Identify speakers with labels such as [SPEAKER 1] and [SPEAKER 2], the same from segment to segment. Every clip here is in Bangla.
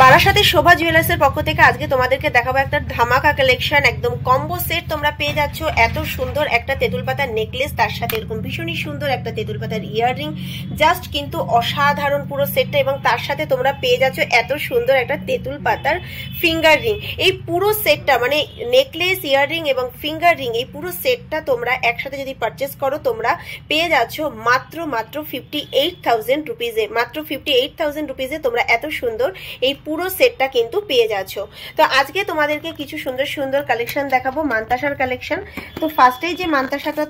[SPEAKER 1] বারাসাতের শোভা জুয়েলার্সের পক্ষ থেকে আজকে তোমাদেরকে দেখাবো একটা ধামাকা কালেকশন, একদম কম্বো সেট তোমরা পেয়ে যাচ্ছ। এত সুন্দর একটা তেঁতুল পাতার নেকলেস, তার সাথে এরকম ভীষণই সুন্দর একটা তেঁতুল পাতার ইয়াররিং, জাস্ট কিন্তু অসাধারণ পুরো সেটটা। এবং তার সাথে তোমরা পেয়ে যাচ্ছ এত সুন্দর একটা তেঁতুল পাতার ফিঙ্গার রিং। এই পুরো সেটটা মানে নেকলেস, ইয়াররিং এবং ফিঙ্গার রিং, এই পুরো সেটটা তোমরা একসাথে যদি পারচেস করো তোমরা পেয়ে যাচ্ছ মাত্র 58,000 রুপিজে। মাত্র 58,000 রুপিজে তোমরা এত সুন্দর এই পুরো সেটটা কিন্তু পেয়ে যাচ্ছ। তো আজকে তোমাদেরকে কিছু সুন্দর সুন্দর কালেকশন দেখাবো, মান্তাসার কালেকশন। তো ফার্স্টেই যে মান্তাসাটা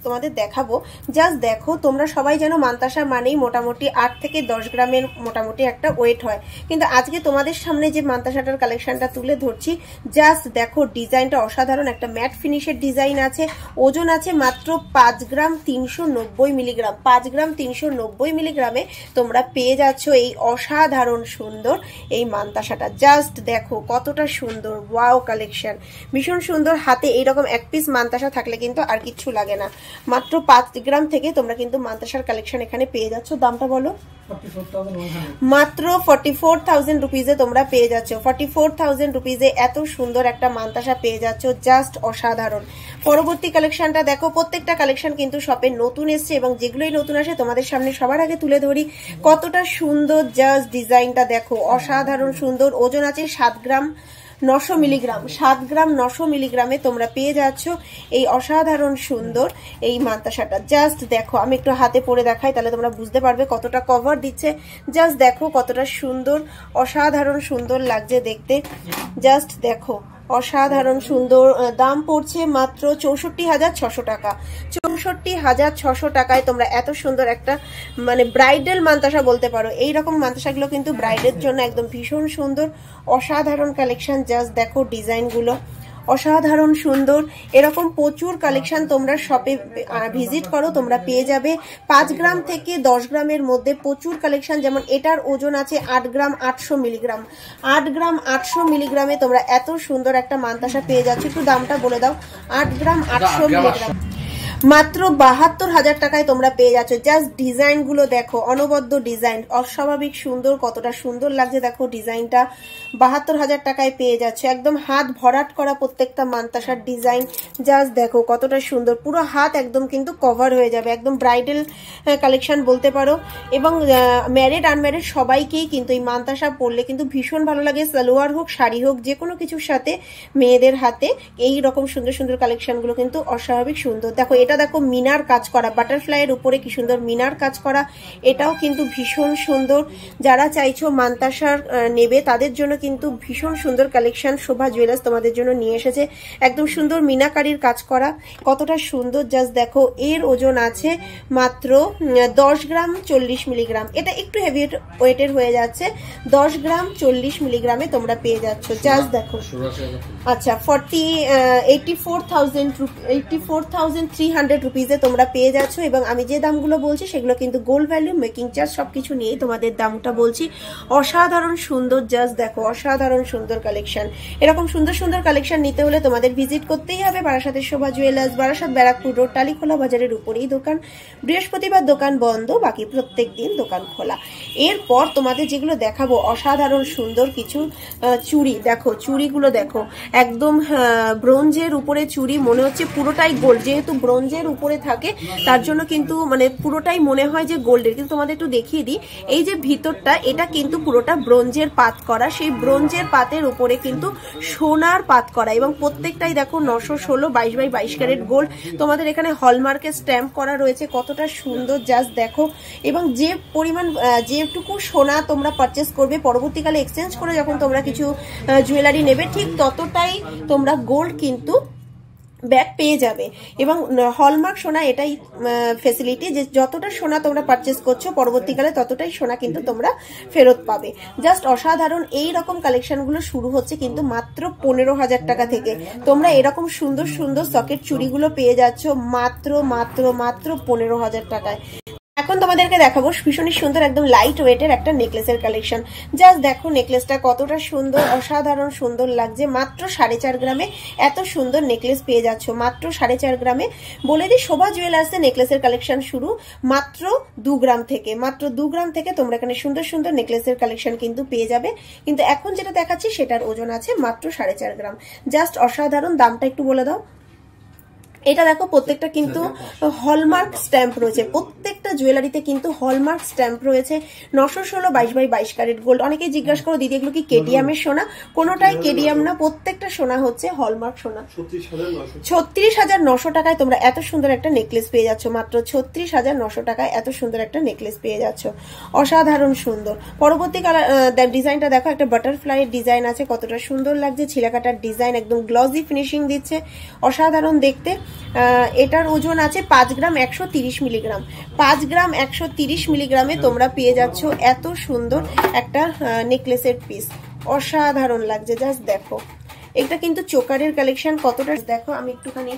[SPEAKER 1] তোমাদের দেখাবো, জাস্ট দেখো। তোমরা সবাই জানো মান্তাসা মানেই মোটামুটি 8 থেকে 10 গ্রামের মোটামুটি একটা ওয়েট হয়, কিন্তু আজকে তোমাদের সামনে যে মান্তাসাটার কালেকশনটা তুলে ধরছি, জাস্ট দেখো ডিজাইনটা অসাধারণ। একটা ম্যাট ফিনিশের ডিজাইন আছে, ওজন আছে মাত্র 5 গ্রাম 390 মিলিগ্রাম। 5 গ্রাম 390 মিলিগ্রামে তোমরা পেয়ে যাচ্ছ এই অসাধারণ সুন্দর এই মান্তাসাটা। জাস্ট দেখো কতটা সুন্দর, ওয়াও কালেকশন, ভীষণ সুন্দর। হাতে এইরকম এক পিস মান্তাসা থাকলে কিন্তু আর কিচ্ছু লাগে না। মাত্র 5 গ্রাম থেকে তোমরা কিন্তু মান্তাসার কালেকশন এখানে পেয়ে যাচ্ছ। দামটা বলো? মাত্র 44,000 রুপিজে তোমরা পেয়ে যাচ্ছ। 44,000 রুপিজে এত সুন্দর একটা মান্তাসা পেয়ে যাচ্ছ, জাস্ট অসাধারণ। পরবর্তী কালেকশনটা দেখো। প্রত্যেকটা কালেকশন কিন্তু শপে নতুন এসছে এবং যেগুলোই নতুন আসে তোমাদের সামনে সবার আগে তুলে ধরি। কতটা সুন্দর, জাস্ট ডিজাইনটা দেখো অসাধারণ সুন্দর। ওজন আছে 7 গ্রাম 900 মিলিগ্রাম। 7 গ্রাম 900 মিলিগ্রামে তোমরা পেয়ে যাচ্ছ এই অসাধারণ সুন্দর এই মান্তাসাটা। জাস্ট দেখো, আমি একটু হাতে পরে দেখাই তাহলে তোমরা বুঝতে পারবে কতটা কভার দিচ্ছে। জাস্ট দেখো কতটা সুন্দর, অসাধারণ সুন্দর লাগছে দেখতে। জাস্ট দেখো অসাধারণ সুন্দর। দাম পড়ছে মাত্র 64,600 টাকা। 64,600 টাকায় তোমরা এত সুন্দর একটা মানে ব্রাইডাল মান্তাসা বলতে পারো। এইরকম মান্তাসাগুলো কিন্তু ব্রাইডের জন্য একদম ভীষণ সুন্দর, অসাধারণ কালেকশন। জাস্ট দেখো ডিজাইনগুলো অসাধারণ সুন্দর। এরকম প্রচুর কালেকশন তোমরা শপে ভিজিট করো, তোমরা পেয়ে যাবে। 5 গ্রাম থেকে 10 গ্রামের মধ্যে প্রচুর কালেকশন। যেমন এটার ওজন আছে 8 গ্রাম 800 মিলিগ্রাম। 8 গ্রাম 800 মিলিগ্রামে তোমরা এত সুন্দর একটা মান্তাসা পেয়ে যাচ্ছ। একটু দামটা বলে দাও। 8 গ্রাম 800 মিলিগ্রাম মাত্র 72,000 টাকায় তোমরা পেয়ে যাচ্ছ। জাস্ট ডিজাইন গুলো দেখো, অনবদ্য ডিজাইন, অস্বাভাবিক সুন্দর, কতটা সুন্দর লাগছে দেখো ডিজাইনটা। 72,000 টাকায় পেয়ে যাচ্ছ। একদম হাত ভরাট করা প্রত্যেকটা মান্তাসার ডিজাইন। জাস্ট দেখো কতটা সুন্দর, পুরো হাত একদম কিন্তু কভার হয়ে যাবে। একদম ব্রাইডাল কালেকশন বলতে পারো। এবং ম্যারিড আনম্যারিড সবাইকেই কিন্তু এই মান্তাসা পরলে কিন্তু ভীষণ ভালো লাগে। সালোয়ার হোক, শাড়ি হোক, যে কোনো কিছুর সাথে মেয়েদের হাতে এই রকম সুন্দর সুন্দর কালেকশন গুলো কিন্তু অস্বাভাবিক সুন্দর। দেখো এটা দেখো মিনার কাজ করা, বাটারফ্লাইয়ের উপরে কি সুন্দর মিনার কাজ করা, এটাও কিন্তু ভীষণ সুন্দর। যারা চাইছো মান্তাসার নেবে তাদের জন্য কিন্তু ভীষণ সুন্দর কালেকশন শোভা জুয়েলার্স তোমাদের জন্য নিয়ে এসেছে। একদম সুন্দর মিনাকারির কাজ করা, কতটা সুন্দর। জাস্ট দেখো এর ওজন আছে মাত্র 10 গ্রাম 40 মিলিগ্রাম। এটা একটু হেভি ওয়েটের হয়ে যাচ্ছে। 10 গ্রাম 40 মিলিগ্রামে তোমরা পেয়ে যাচ্ছ। জাস্ট দেখো। আচ্ছা 84,300 রুপিজে তোমরা পেয়ে যাচ্ছ। এবং আমি যে দামগুলো বলছি সেগুলো কিন্তু গোল্ড ভ্যালু, মেকিং চার্জ সবকিছু নিয়েই তোমাদের দামটা বলছি। অসাধারণ সুন্দর, জাস্ট দেখো অসাধারণ সুন্দর কালেকশন। এরকম সুন্দর সুন্দর কালেকশন নিতে হলে তোমাদের ভিজিট করতেই হবে বারাসাতের শোভা জুয়েলার্স, বারাসাত ব্যারাকপুর রোড, টালিখোলা বাজারের উপরেই দোকান। বৃহস্পতিবার দোকান বন্ধ, বাকি প্রত্যেক দিন দোকান খোলা। এরপর তোমাদের যেগুলো দেখাবো অসাধারণ সুন্দর কিছু চুড়ি। দেখো চুড়িগুলো দেখো, একদম ব্রোঞ্জের উপরে চুড়ি, মনে হচ্ছে পুরোটাই গোল্ড। যেহেতু ব্রোঞ্জের উপরে থাকে তার জন্য কিন্তু মানে পুরোটাই মনে হয় যে গোল্ডের। কিন্তু তোমাদের একটু দেখিয়ে দিই, এই যে ভিতরটা এটা কিন্তু পুরোটা ব্রোঞ্জের পাত করা। সেই ব্রোঞ্জের পাতের উপরে কিন্তু সোনার পাত করা এবং প্রত্যেকটাই দেখো 916 22/22 ক্যারেট গোল্ড। তোমাদের এখানে হলমার্কের স্ট্যাম্প করা রয়েছে, কতটা সুন্দর। জাস্ট দেখো। এবং যে পরিমাণ যেটুকু সোনা তোমরা পারচেস করবে, পরবর্তীকালে এক্সচেঞ্জ করে যখন তোমরা কিছু জুয়েলারি নেবে ঠিক ততটাই তোমরা গোল্ড কিন্তু ব্যাগ পেয়ে যাবে। এবং হলমার্ক সোনা এটাই ফেসিলিটি যে যতটা সোনা তোমরা পারচেস করছো পরবর্তীকালে ততটাই সোনা কিন্তু তোমরা ফেরত পাবে। জাস্ট অসাধারণ। এই রকম কালেকশনগুলো শুরু হচ্ছে কিন্তু মাত্র 15,000 টাকা থেকে। তোমরা এরকম সুন্দর সুন্দর সকেট চুড়িগুলো পেয়ে যাচ্ছ মাত্র 15,000 টাকায়। এখন তোমাদেরকে দেখাবো ভীষণ সুন্দর একদম লাইট ওয়েটের একটা নেকলেসের কালেকশন। জাস্ট দেখো নেকলেসটা কতটা সুন্দর, অসাধারণ সুন্দর লাগছে। মাত্র 4.5 গ্রামে এত সুন্দর নেকলেস পেয়ে যাচ্ছ, মাত্র 4.5 গ্রামে। বলে দিই শোভা জুয়েলার্সে নেকলেসের কালেকশন শুরু মাত্র 2 গ্রাম থেকে। মাত্র 2 গ্রাম থেকে তোমরা এখানে সুন্দর সুন্দর নেকলেসের কালেকশন কিন্তু পেয়ে যাবে। কিন্তু এখন যেটা দেখাচ্ছি সেটার ওজন আছে মাত্র 4.5 গ্রাম। জাস্ট অসাধারণ। দামটা একটু বলে দাও। এটা দেখো প্রত্যেকটা কিন্তু হলমার্ক স্ট্যাম্প রয়েছে, প্রত্যেকটা জুয়েলারিতে কিন্তু হলমার্ক স্ট্যাম্প রয়েছে। 916 22/22 ক্যারেট গোল্ড। অনেকেই জিজ্ঞাসা করো দিদি এগুলো কি কেডিএম এর সোনা? কোনোটাই কেডিএম না, প্রত্যেকটা সোনা হচ্ছে হলমার্ক সোনা। 36,900 টাকায় তোমরা এত সুন্দর একটা নেকলেস পেয়ে যাচ্ছ। মাত্র 36,900 টাকায় এত সুন্দর একটা নেকলেস পেয়ে যাচ্ছ, অসাধারণ সুন্দর। পরবর্তী ডিজাইনটা দেখো, একটা বাটারফ্লাই ডিজাইন আছে, কতটা সুন্দর লাগছে। ছিলাকাটার ডিজাইন একদম গ্লসি ফিনিশিং দিচ্ছে, অসাধারণ দেখতে। এটার ওজন আছে 5 গ্রাম 130 মিলিগ্রাম। 5 গ্রাম 130 মিলিগ্রামে তোমরা পেয়ে যাচ্ছ এত সুন্দর একটা নেকলেসের পিস, অসাধারণ লাগছে। জাস্ট দেখো এটা কিন্তু চোকারের কালেকশন কতটা দেখো। আমি একটুখানি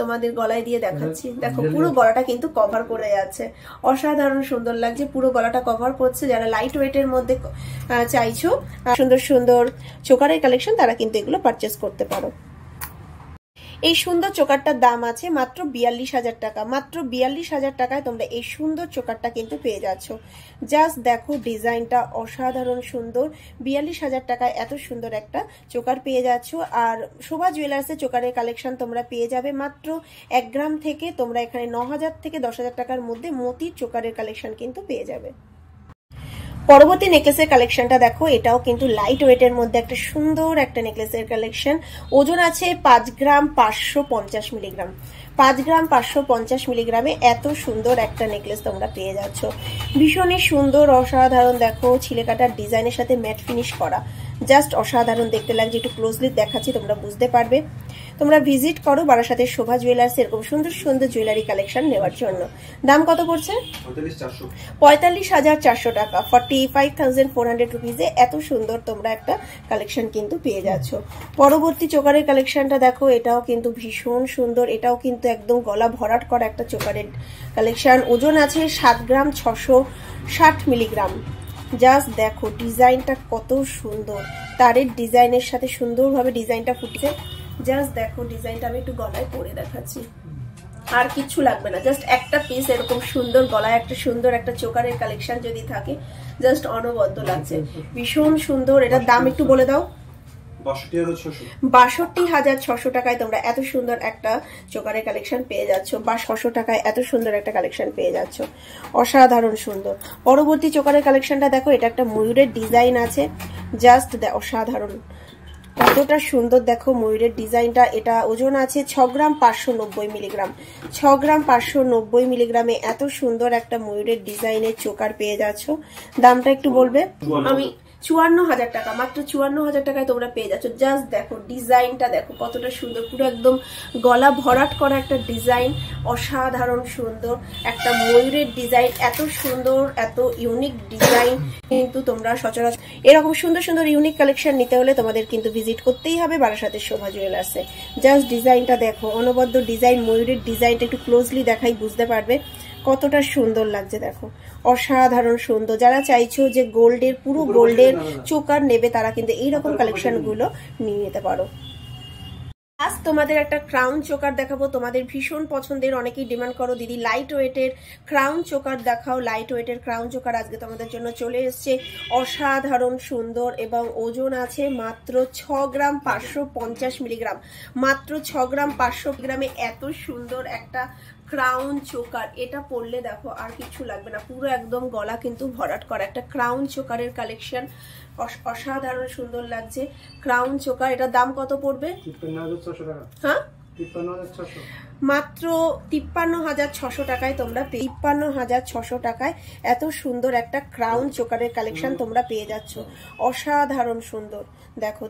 [SPEAKER 1] তোমাদের গলায় দিয়ে দেখাচ্ছি। দেখো পুরো গলাটা কিন্তু কভার করে যাচ্ছে, অসাধারণ সুন্দর লাগছে। পুরো গলাটা কভার করছে। যারা লাইট ওয়েটের মধ্যে চাইছো সুন্দর সুন্দর চোকারের কালেকশন, তারা কিন্তু এগুলো পারচেস করতে পারো। এই সুন্দর চোকারটার দাম আছে মাত্র 42,000 টাকা। মাত্র 42,000 টাকায় তোমরা এই সুন্দর চোকারটা কিন্তু পেয়ে যাচ্ছ। জাস্ট দেখো ডিজাইনটা অসাধারণ সুন্দর। 42,000 টাকায় এত সুন্দর একটা চোকার পেয়ে যাচ্ছ। আর শোভা জুয়েলার্সে চোকারের কালেকশন তোমরা পেয়ে যাবে মাত্র 1 গ্রাম থেকে। তোমরা এখানে 9,000 থেকে 10,000 টাকার মধ্যে মোতির চোকারের কালেকশন কিন্তু পেয়ে যাবে। পরবর্তী নেকলেসের কালেকশনটা দেখো, এটাও কিন্তু লাইট ওয়েটের মধ্যে একটা সুন্দর একটা নেকলেসের কালেকশন। ওজন আছে 5 গ্রাম 550 মিলিগ্রাম। 5 গ্রাম 550 মিলিগ্রামে এত সুন্দর একটা নেকলেস তোমরা পেয়ে যাচ্ছ, ভীষণই সুন্দর অসাধারণ। দেখো ছিলেকাটার ডিজাইনের সাথে ম্যাট ফিনিশ করা, জাস্ট অসাধারণ দেখতে লাগছে। একটু ক্লোজলি দেখাচ্ছি, তোমরা বুঝতে পারবে। তোমরা ভিজিট করো বারাসাতের শোভা জুয়েলার্স এরকম সুন্দর সুন্দর জুয়েলারি কালেকশন নেওয়ার জন্য। দাম কত পড়ছে? 45,400 টাকা। 45,400 রুপিজে এত সুন্দর তোমরা একটা কালেকশন কিন্তু পেয়ে যাচ্ছ। পরবর্তী চোকারের কালেকশনটা দেখো, এটাও কিন্তু ভীষণ সুন্দর। এটাও কিন্তু একদম গলা ভরাট করা একটা চোকারের কালেকশন। ওজন আছে 7 গ্রাম 660 মিলিগ্রাম। জাস্ট দেখো ডিজাইনটা কত সুন্দর, তারের ডিজাইনের সাথে সুন্দরভাবে ডিজাইনটা ফুটেছে। জাস্ট দেখো ডিজাইনটা আমি একটু গলায় পরে দেখাচ্ছি, আর কিছু লাগবে না। জাস্ট একটা পিস এরকম সুন্দর গলায় একটা সুন্দর একটা চোকারের কালেকশন যদি থাকে, জাস্ট অনবদ্য লাগছে, ভীষণ সুন্দর। এটার দাম একটু বলে দাও। 62,600 টাকায় তোমরা এত সুন্দর একটা চোকারের কালেকশন পেয়ে যাচ্ছ। 600 টাকায় এত সুন্দর একটা কালেকশন পেয়ে যাচ্ছ, অসাধারণ সুন্দর। পরবর্তী চোকারের কালেকশনটা দেখো, এটা একটা ময়ূরের ডিজাইন আছে, জাস্ট অসাধারণ, কতটা সুন্দর দেখো ময়ূরের ডিজাইনটা। এটা ওজন আছে 6 গ্রাম 590 মিলিগ্রাম। 6 গ্রাম 590 মিলিগ্রামে এত সুন্দর একটা ময়ূরের ডিজাইনের চোকার পেয়ে যাচ্ছ। দামটা একটু বলবে? আমি 54,000 টাকা। মাত্র 54,000 টাকায় তোমরা পেয়ে যাচ্ছ। জাস্ট দেখো ডিজাইনটা দেখো কতটা সুন্দর, পুরো একদম গলা ভরাট করা একটা ডিজাইন, অসাধারণ সুন্দর একটা ময়ূরের ডিজাইন। এত সুন্দর এত ইউনিক ডিজাইন কিন্তু তোমরা সচরাচর এরকম সুন্দর সুন্দর ইউনিক কালেকশন নিতে হলে তোমাদের কিন্তু ভিজিট করতেই হবে বারাসাতের শোভা জুয়েলার্সে। জাস্ট ডিজাইনটা দেখো, অনবদ্য ডিজাইন, ময়ূরের ডিজাইনটা একটু ক্লোজলি দেখাই বুঝতে পারবে কতটা সুন্দর লাগছে। দেখো অসাধারণ সুন্দর। যারা চাইছো যে গোল্ডের পুরো গোল্ডের চোকার নেবে, তারা কিন্তু এইরকম কালেকশন গুলো নিয়ে নিতে পারো। আজ তোমাদের একটা ক্রাউন চোকার দেখাবো, তোমাদের ভীষণ পছন্দের, অনেকেই ডিমান্ড করো দিদি লাইট ওয়েটের ক্রাউন চোকার দেখাও। লাইট ওয়েটের ক্রাউন চোকার আজকে তোমাদের জন্য চলে এসছে, অসাধারণ সুন্দর এবং ওজন আছে মাত্র 6 গ্রাম 550 মিলিগ্রাম। মাত্র 6 গ্রাম 500 গ্রামে এত সুন্দর একটা ক্রাউন চোকার। এটা পরলে দেখো আর কিছু লাগবে না, পুরো একদম গলা কিন্তু ভরাট করা একটা ক্রাউন চোকারের কালেকশন, অসাধারণ সুন্দর লাগছে ক্রাউন চোকার। এটার দাম কত পড়বে?
[SPEAKER 2] 53,600 টাকা।
[SPEAKER 1] হ্যাঁ,
[SPEAKER 2] 53,600
[SPEAKER 1] মাত্র 53,600 টাকায় তোমরা 53,600 টাকায় এত সুন্দর একটা ক্রাউন চোকারের কালেকশন তোমরা পেয়ে যাচ্ছ, অসাধারণ সুন্দর। দেখো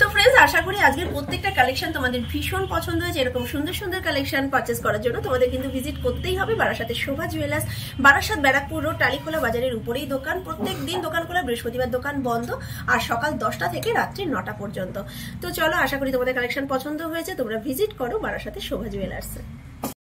[SPEAKER 1] তো ফ্রেন্ডস, আশা করি আজকের প্রত্যেকটা কালেকশন তোমাদের ভীষণ পছন্দ হয়েছে। এরকম সুন্দর সুন্দর কালেকশন পারচেস করার জন্য তোমাদের কিন্তু ভিজিট করতেই হবে বারাসাতের শোভা জুয়েলার্স। বারাসাত ব্যারাকপুর রোড টালিখোলা বাজারের উপরেই দোকান। প্রত্যেক দিন দোকান খোলা, বৃহস্পতিবার দোকান বন্ধ, আর সকাল 10টা থেকে রাত্রি 9টা পর্যন্ত। তো চলো, আশা করি তোমাদের কালেকশন পছন্দ হয়েছে, তোমরা ভিজিট করো বারাসাতের শোভা জুয়েলার্সে।